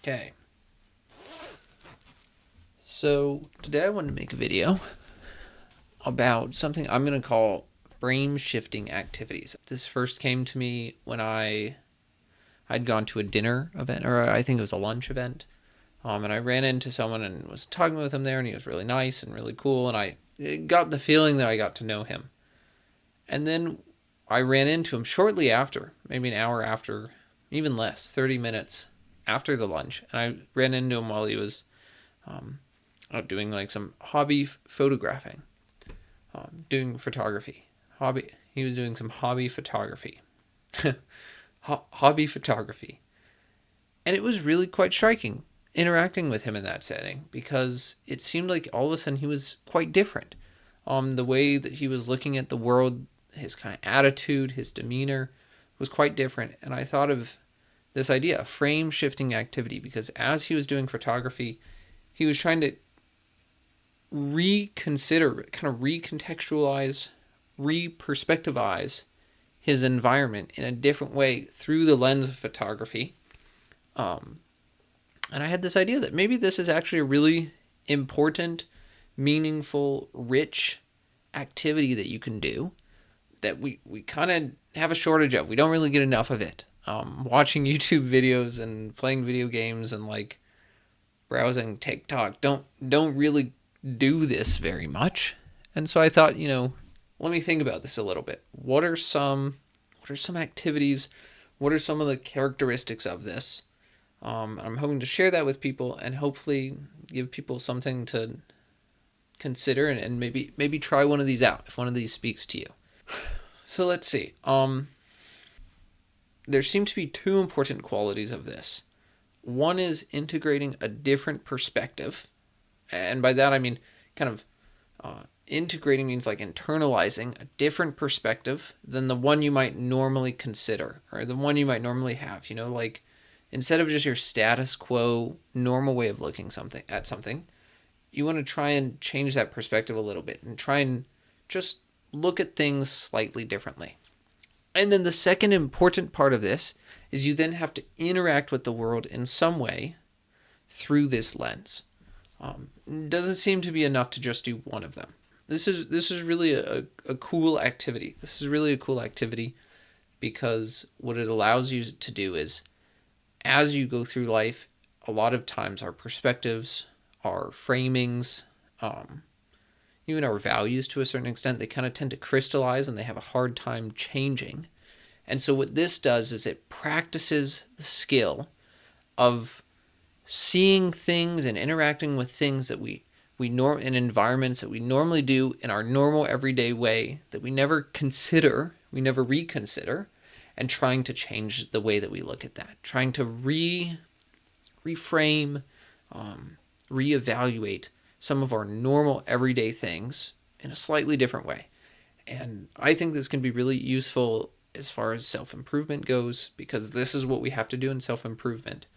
Okay. So today I wanted to make a video about something I'm going to call frame shifting activities. This first came to me when I'd gone to a dinner event, or I think it was a lunch event. And I ran into someone and was talking with him there, and he was really nice and really cool, and I got the feeling that I got to know him. And then I ran into him shortly after, maybe an hour after, even less, 30 minutes after the lunch, and I ran into him while he was out doing like some hobby photographing, doing photography. He was doing some hobby photography. Hobby photography. And it was really quite striking interacting with him in that setting because it seemed like all of a sudden he was quite different. The way that he was looking at the world, his kind of attitude, his demeanor was quite different. And I thought of this idea, frame shifting activity, because as he was doing photography, he was trying to reconsider, kind of recontextualize, reperspectivize his environment in a different way through the lens of photography. And I had this idea that maybe this is actually a really important, meaningful, rich activity that you can do that we kind of have a shortage of. We don't really get enough of it. Watching YouTube videos and playing video games and like browsing TikTok don't really do this very much. And so I thought, let me think about this a little bit. What are some activities? What are some of the characteristics of this? I'm hoping to share that with people and hopefully give people something to consider and maybe try one of these out if one of these speaks to you. So let's see. There seem to be two important qualities of this. One is integrating a different perspective, and by that I mean kind of integrating means like internalizing a different perspective than the one you might normally consider or the one you might normally have. Like instead of just your status quo normal way of looking at something, you want to try and change that perspective a little bit and try and just look at things slightly differently. And then the second important part of this is you then have to interact with the world in some way through this lens. Doesn't seem to be enough to just do one of them. This is really a cool activity. This is really a cool activity because what it allows you to do is as you go through life, a lot of times our perspectives, our framings, even our values to a certain extent, they kind of tend to crystallize and they have a hard time changing. And so what this does is it practices the skill of seeing things and interacting with things that we in environments that we normally do in our normal everyday way that we never consider, we never reconsider, and trying to change the way that we look at that, trying to reframe, reevaluate some of our normal everyday things in a slightly different way. And I think this can be really useful as far as self-improvement goes, because this is what we have to do in self-improvement.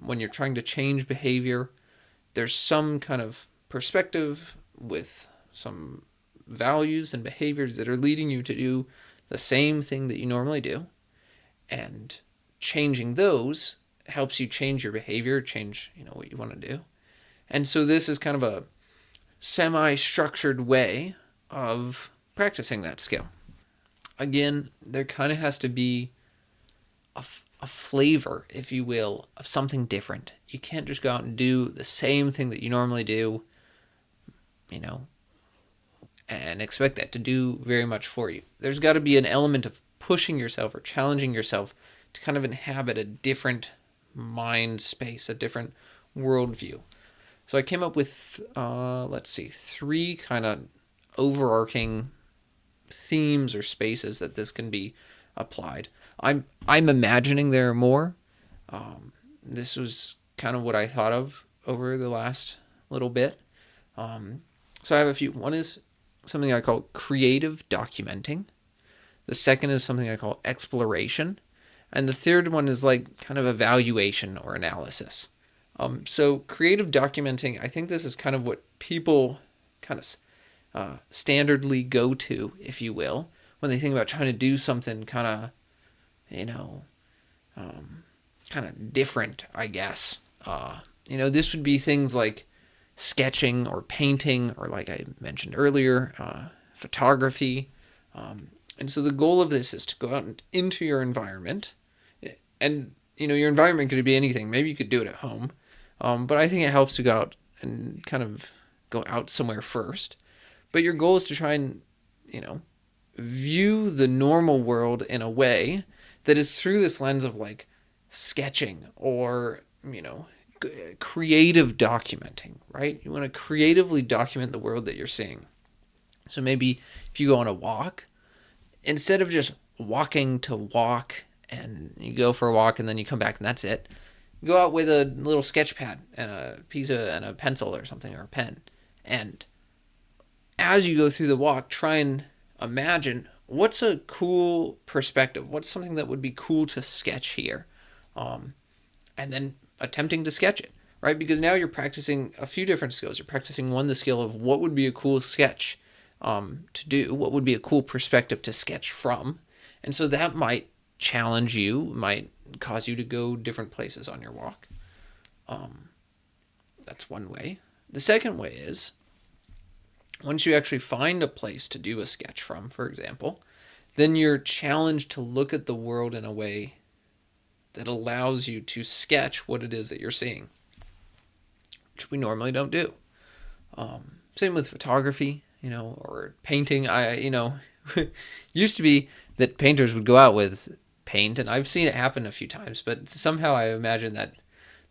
When you're trying to change behavior, there's some kind of perspective with some values and behaviors that are leading you to do the same thing that you normally do. And changing those helps you change your behavior, change, what you want to do. And so this is kind of a semi-structured way of practicing that skill. Again, there kind of has to be a flavor, if you will, of something different. You can't just go out and do the same thing that you normally do, and expect that to do very much for you. There's got to be an element of pushing yourself or challenging yourself to kind of inhabit a different mind space, a different worldview. So I came up with, three kind of overarching themes or spaces that this can be applied. I'm imagining there are more. This was kind of what I thought of over the last little bit. So I have a few. One is something I call creative documenting. The second is something I call exploration. And the third one is like kind of evaluation or analysis. So creative documenting, I think this is kind of what people kind of standardly go to, if you will, when they think about trying to do something kind of, kind of different, I guess. This would be things like sketching or painting, or like I mentioned earlier, photography. And so the goal of this is to go out into your environment, and your environment could be anything. Maybe you could do it at home, but I think it helps to go out and kind of go out somewhere first. But your goal is to try and view the normal world in a way that is through this lens of like sketching or creative documenting, right? You want to creatively document the world that you're seeing. So maybe if you go on a walk, instead of just walking to walk and you go for a walk and then you come back and that's it, go out with a little sketch pad and a pencil or something, or a pen. And as you go through the walk, try and imagine what's a cool perspective, what's something that would be cool to sketch here, and then attempting to sketch it, right? Because now you're practicing a few different skills. You're practicing the skill of what would be a cool sketch to do, what would be a cool perspective to sketch from, and so that might challenge you, might cause you to go different places on your walk. That's one way. The second way is, once you actually find a place to do a sketch from, for example, then you're challenged to look at the world in a way that allows you to sketch what it is that you're seeing, which we normally don't do. Same with photography, or painting. Used to be that painters would go out with paint, and I've seen it happen a few times, but somehow I imagine that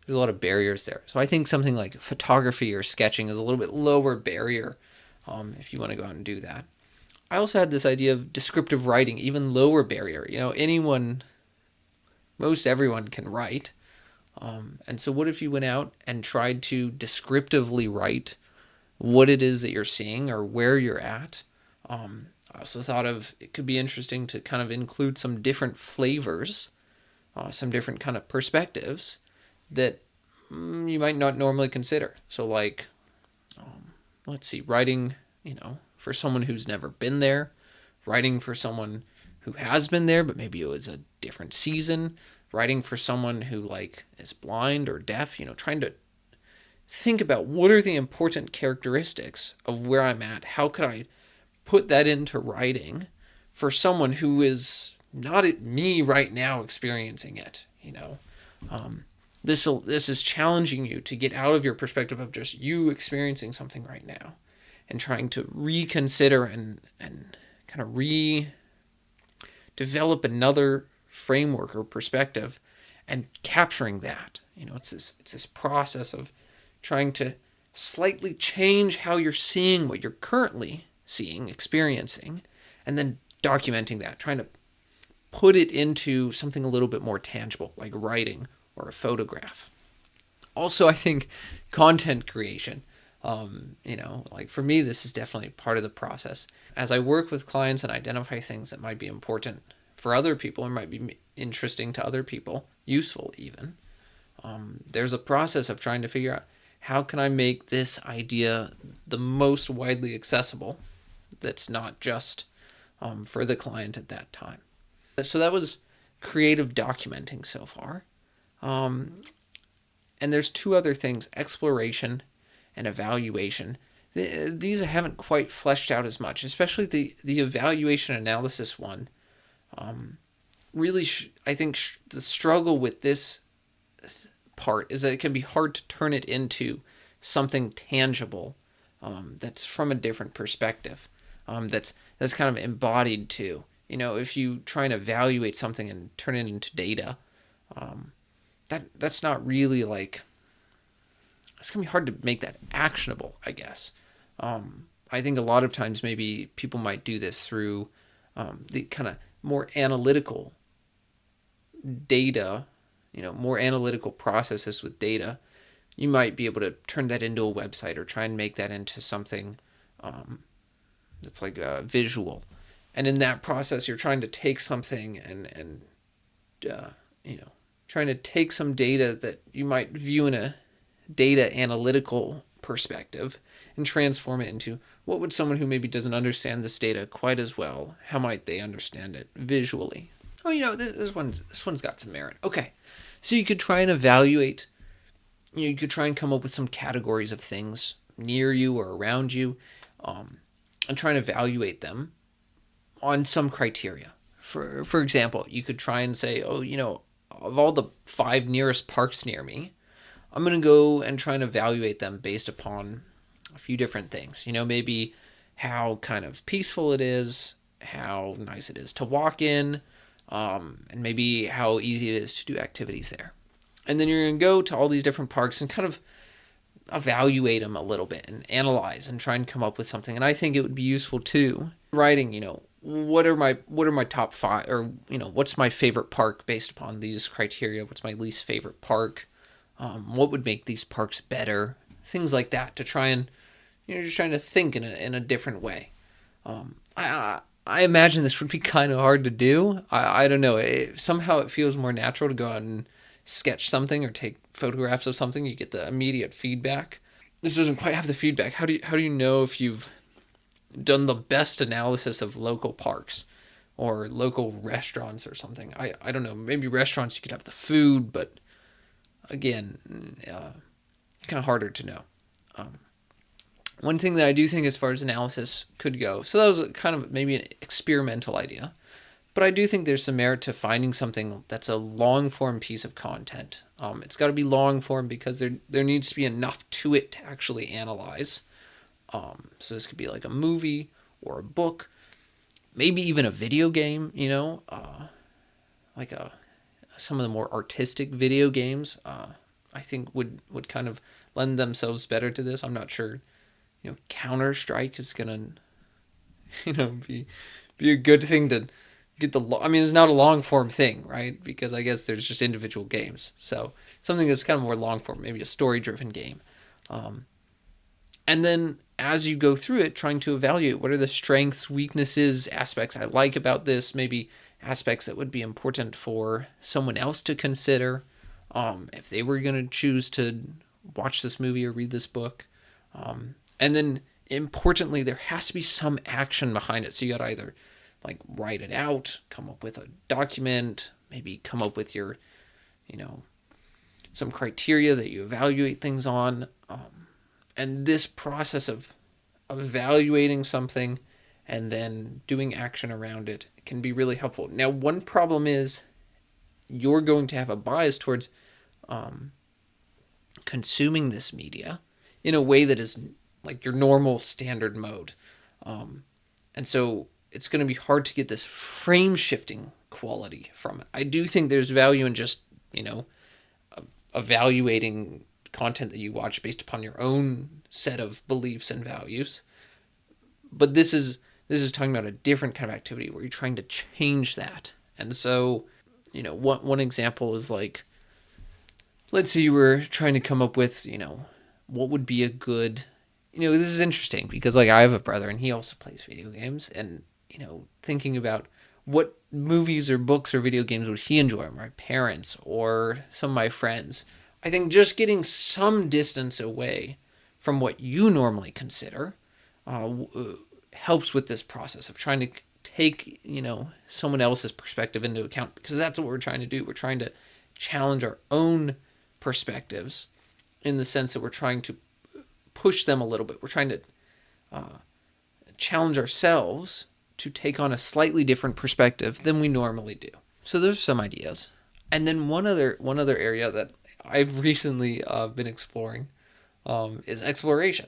there's a lot of barriers there. So I think something like photography or sketching is a little bit lower barrier if you want to go out and do that. I also had this idea of descriptive writing, even lower barrier. Most everyone can write. And so what if you went out and tried to descriptively write what it is that you're seeing or where you're at? I also thought of it could be interesting to kind of include some different flavors, some different kind of perspectives that you might not normally consider. So like, let's see, writing, for someone who's never been there, writing for someone who has been there, but maybe it was a different season, writing for someone who like is blind or deaf, trying to think about what are the important characteristics of where I'm at. How could I put that into writing for someone who is not at me right now experiencing it, This is challenging you to get out of your perspective of just you experiencing something right now and trying to reconsider and kind of develop another framework or perspective and capturing that. It's this process of trying to slightly change how you're seeing what you're currently seeing, experiencing, and then documenting that, trying to put it into something a little bit more tangible, like writing or a photograph. Also, I think content creation, like for me, this is definitely part of the process. As I work with clients and identify things that might be important for other people or might be interesting to other people, useful even, there's a process of trying to figure out how can I make this idea the most widely accessible that's not just for the client at that time. So that was creative documenting so far. And there's two other things, exploration and evaluation. These I haven't quite fleshed out as much, especially the evaluation analysis one. Really, I think the struggle with this part is that it can be hard to turn it into something tangible that's from a different perspective, that's kind of embodied too. If you try and evaluate something and turn it into data, that's not really like, it's gonna be hard to make that actionable, I guess. I think a lot of times maybe people might do this through the kind of more analytical data, more analytical processes with data. You might be able to turn that into a website or try and make that into something that's like a visual. And in that process, you're trying to take something and trying to take some data that you might view in a data analytical perspective and transform it into what would someone who maybe doesn't understand this data quite as well, how might they understand it visually? Oh, this one's got some merit. Okay, So you could try and evaluate, you could try and come up with some categories of things near you or around you, and try and evaluate them on some criteria. For example, you could try and say, oh, of all the 5 nearest parks near me, I'm going to go and try and evaluate them based upon a few different things. Maybe how kind of peaceful it is, how nice it is to walk in, and maybe how easy it is to do activities there. And then you're going to go to all these different parks and kind of evaluate them a little bit and analyze and try and come up with something. And I think it would be useful too, writing, what are my top 5, or what's my favorite park based upon these criteria, what's my least favorite park, what would make these parks better, things like that, to try and just trying to think in a different way. I imagine this would be kind of hard to do. I don't know. Somehow it feels more natural to go out and sketch something or take photographs of something. You get the immediate feedback. This doesn't quite have the feedback. How do you know if you've done the best analysis of local parks or local restaurants or something? I don't know. Maybe restaurants you could have the food, but again, kind of harder to know. One thing that I do think as far as analysis could go, so that was kind of maybe an experimental idea, but I do think there's some merit to finding something that's a long form piece of content. It's got to be long form because there needs to be enough to it to actually analyze. So this could be like a movie or a book, maybe even a video game, like some of the more artistic video games, I think would kind of lend themselves better to this. I'm not sure, Counter-Strike is going to, be a good thing to get it's not a long form thing, right? Because I guess there's just individual games. So something that's kind of more long form, maybe a story driven game. And then as you go through it, trying to evaluate what are the strengths, weaknesses, aspects I like about this, maybe aspects that would be important for someone else to consider, if they were going to choose to watch this movie or read this book. And then importantly, there has to be some action behind it. So you got to either like write it out, come up with a document, maybe come up with your, some criteria that you evaluate things on. And this process of evaluating something and then doing action around it can be really helpful. Now, one problem is you're going to have a bias towards consuming this media in a way that is like your normal standard mode. And so it's going to be hard to get this frame shifting quality from it. I do think there's value in just, evaluating content that you watch based upon your own set of beliefs and values. But this is talking about a different kind of activity where you're trying to change that. And so, one example is like, let's say you were trying to come up with, what would be a good, this is interesting because like I have a brother and he also plays video games, and, thinking about what movies or books or video games would he enjoy, my parents or some of my friends. I think just getting some distance away from what you normally consider helps with this process of trying to take, someone else's perspective into account, because that's what we're trying to do. We're trying to challenge our own perspectives in the sense that we're trying to push them a little bit. We're trying to challenge ourselves to take on a slightly different perspective than we normally do. So there's some ideas. And then one other area that I've recently been exploring is exploration.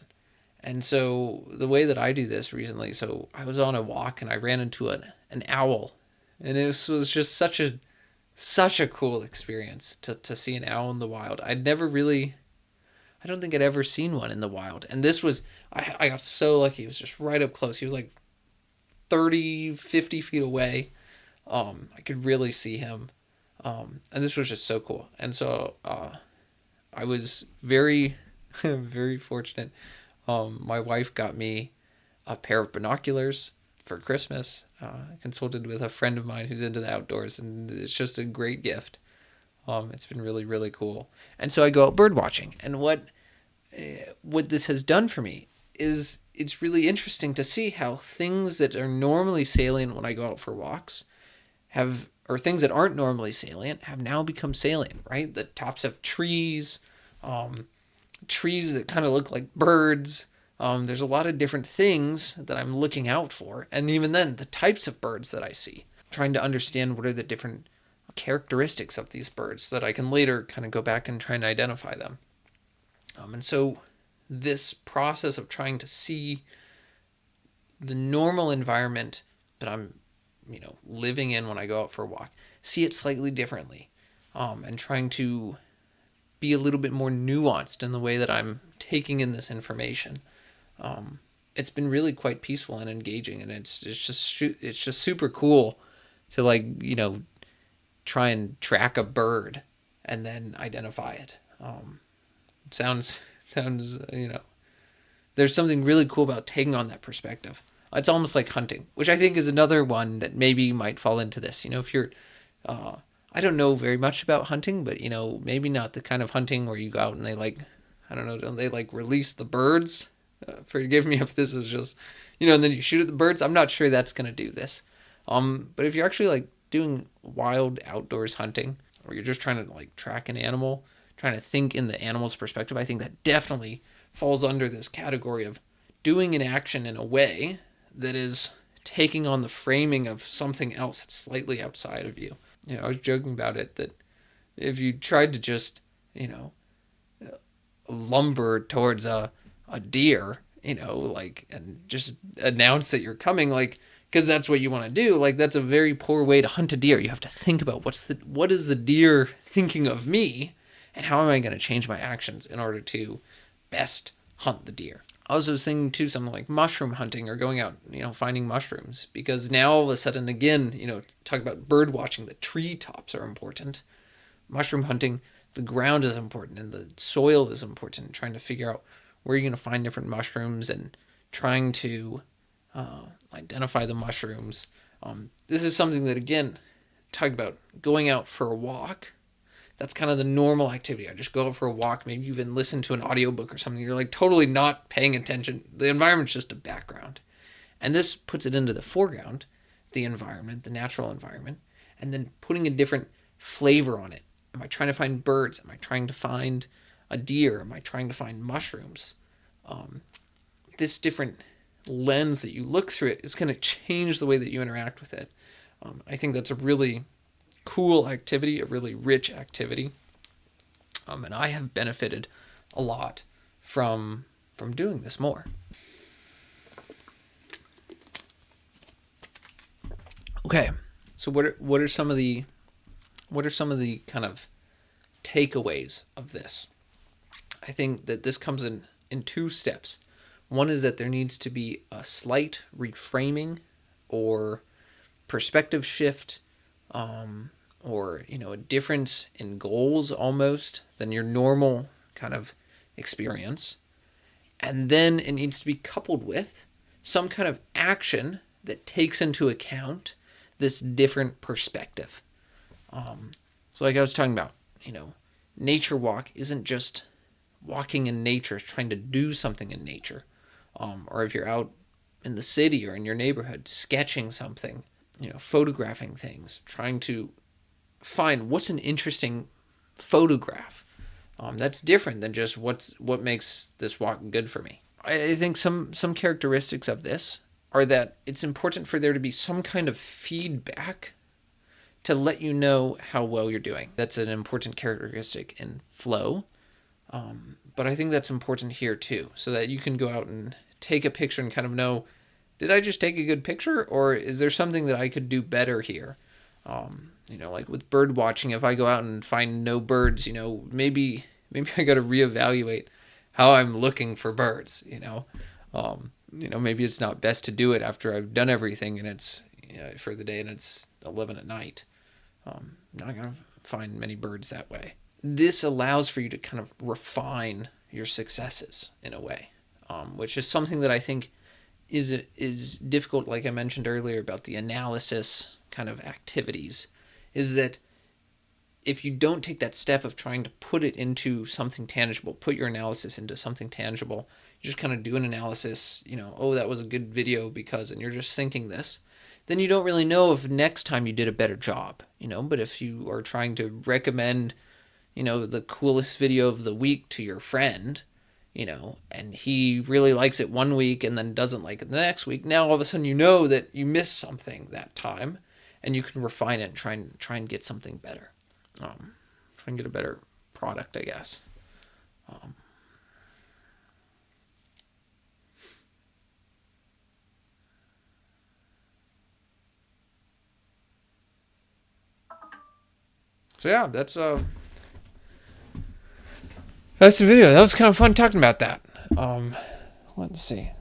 And so the way that I do this recently, so I was on a walk and I ran into an owl, and it was just such a cool experience to see an owl in the wild. I don't think I'd ever seen one in the wild. And this was, I got so lucky. It was just right up close. He was like 30, 50 feet away. I could really see him. And this was just so cool. And so I was very, very fortunate. My wife got me a pair of binoculars for Christmas. I consulted with a friend of mine who's into the outdoors, and it's just a great gift. It's been really, really cool. And so I go out bird watching. And what this has done for me is it's really interesting to see how things that are normally salient when I go out for walks have or things that aren't normally salient have now become salient, right? The tops of trees, trees that kind of look like birds. There's a lot of different things that I'm looking out for. And even then, the types of birds that I see, trying to understand what are the different characteristics of these birds so that I can later kind of go back and try and identify them. And so this process of trying to see the normal environment that I'm, living in when I go out for a walk, see it slightly differently, and trying to be a little bit more nuanced in the way that I'm taking in this information. It's been really quite peaceful and engaging, and it's just super cool to try and track a bird and then identify it. Sounds there's something really cool about taking on that perspective. It's almost like hunting, which I think is another one that maybe might fall into this. If you're, I don't know very much about hunting, but maybe not the kind of hunting where you go out and don't they release the birds? Forgive me if this is just, and then you shoot at the birds. I'm not sure that's gonna do this. But if you're actually doing wild outdoors hunting, or you're just trying to track an animal, trying to think in the animal's perspective, I think that definitely falls under this category of doing an action in a way that is taking on the framing of something else that's slightly outside of you. I was joking about it that if you tried to just, lumber towards a deer, and just announce that you're coming, because that's what you want to do, that's a very poor way to hunt a deer. You have to think about what is the deer thinking of me, and how am I going to change my actions in order to best hunt the deer. I also was thinking too, something like mushroom hunting or going out, finding mushrooms, because now all of a sudden, again, talk about bird watching, the treetops are important. Mushroom hunting, the ground is important and the soil is important. Trying to figure out where you're going to find different mushrooms and trying to identify the mushrooms. This is something that, again, talk about going out for a walk. That's kind of the normal activity. I just go out for a walk, maybe even listen to an audiobook or something. You're totally not paying attention. The environment's just a background. And this puts it into the foreground, the environment, the natural environment, and then putting a different flavor on it. Am I trying to find birds? Am I trying to find a deer? Am I trying to find mushrooms? This different lens that you look through it is going to change the way that you interact with it. I think that's a really cool activity, a really rich activity, and I have benefited a lot from doing this more. Okay, so what are some of the kind of takeaways of this? I think that this comes in two steps. One is that there needs to be a slight reframing or perspective shift, or a difference in goals almost than your normal kind of experience. And then it needs to be coupled with some kind of action that takes into account this different perspective. So like I was talking about, nature walk isn't just walking in nature, trying to do something in nature. Or if you're out in the city or in your neighborhood sketching something, photographing things, trying to find what's an interesting photograph. That's different than just what makes this walk good for me. I think some characteristics of this are that it's important for there to be some kind of feedback to let you know how well you're doing. That's an important characteristic in flow. But I think that's important here too, so that you can go out and take a picture and kind of know, did I just take a good picture, or is there something that I could do better here? Like with bird watching, if I go out and find no birds, maybe I got to reevaluate how I'm looking for birds. Maybe it's not best to do it after I've done everything and it's for the day and it's 11 at night. Not gonna find many birds that way. This allows for you to kind of refine your successes in a way, which is something that I think is difficult. Like I mentioned earlier about the analysis kind of activities, is that if you don't take that step of trying to put it into something tangible, put your analysis into something tangible, you just kind of do an analysis, that was a good video because, and you're just thinking this, then you don't really know if next time you did a better job, you know. But if you are trying to recommend, you know, the coolest video of the week to your friend, you know, and he really likes it one week and then doesn't like it the next week, now all of a sudden you know that you missed something that time, and you can refine it and try and get something better, try and get a better product, I guess. Um, so yeah, that's the video. That was kind of fun talking about that. Let's see.